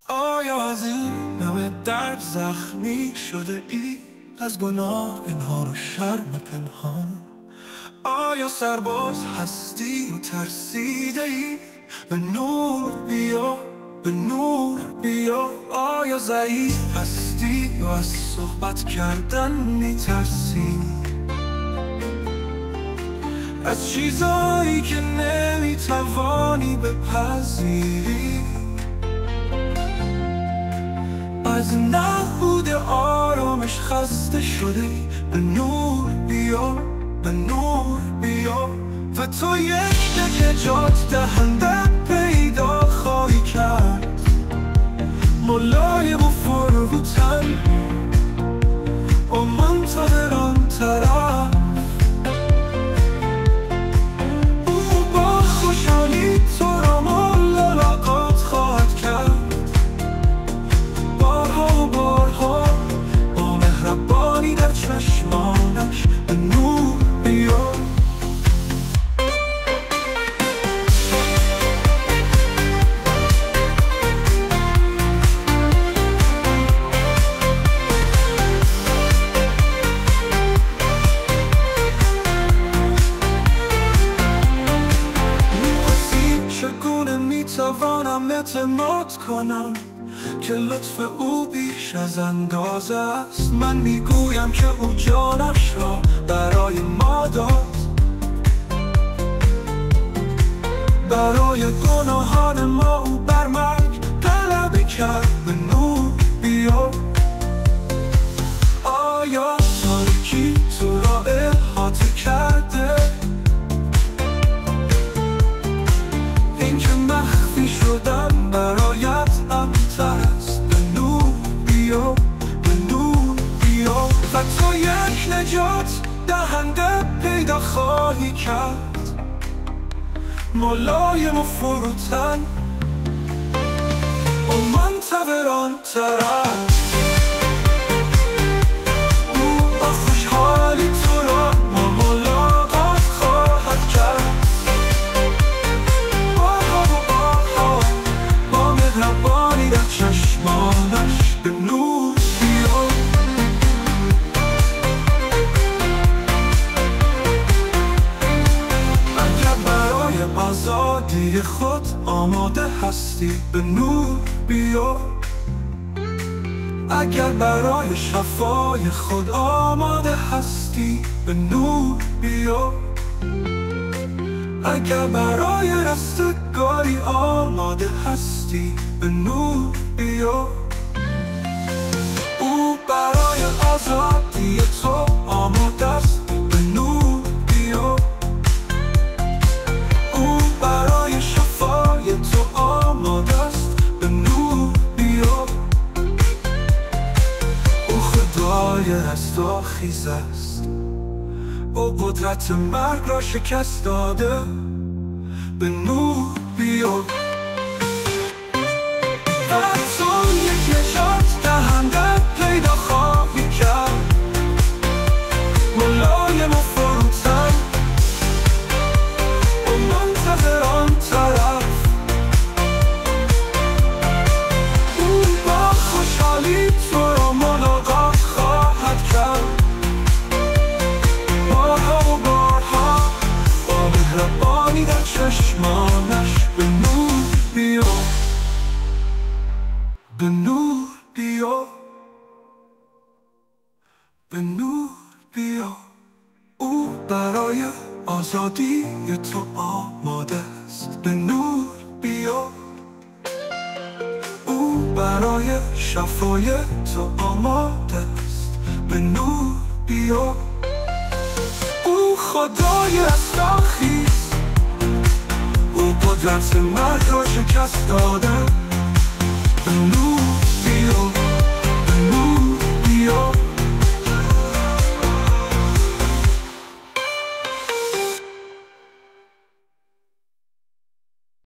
آیا از این همه درد زخمی شده ای از گناه اینها و شرم پنهان؟ آیا سرباز هستی و ترسیده ای؟ به نور بیا، به نور بیا. آیا ضعیف هستی و از صحبت کردن میترسی؟ از چیزایی که نمیتوانی بپذیری؟ از نبود آرامش خسته شده؟ به نور بیا، به نور بیا و تو یک نجات دهنده پیدا خواهی کرد، ملایم و فروتن و منتظر آن طرف. او با خوشحالی تو را ملاقات خواهد کرد، بارها و بارها با مهربانی در چشمانش. به نور بیا. چگونه میتوانم اعتماد کنم که لطف او بیش از اندازه است؟ من میگویم که او جانش را برای ما داد، برای گناهان ما او بر مرگ غلبه کرد. به نور بیا. آیا تاریکی تو را احاطه کرده؟ این که مخفی شدن برایت امتر است. به نور بیا، به نور بیا و تو یک نجات دهنده پیدا خواهی کرد، ملایم و فروتن و منتظر آن طرف. او با خوشحالی تو را ملاقات خواهد کرد، بارها و بارها با مهربانی در چشمانش. به نور بیا. اگر برای آزادی خود آماده هستی، به نور بیا. اگر برای شفای خود آماده هستی، به نور بیا. اگر برای رستگاری آماده هستی، به نور بیا. او برای آزادی تو آماده است. به نور بیا. او برای شفای تو آماده است. به نور بیا. او خدای رستاخیز است، او قدرت مرگ را شکست داده. به نور بیا. و تو یک نجات دهنده پیدا خواهی کرد، ملایم و فروتن و منتظر آن طرف. او با خوشحالی تو را ملاقات خواهد کرد، بارها و بارها با مهربانی در چشمانش. به نور بیا، به نور بیا، به نور بیا. او برای آزادی تو آماده است. به نور بیا. او برای شفای تو آماده است. به نور بیا. او خدای رستاخیز، او قدرت مرگ را شکست داده. به نور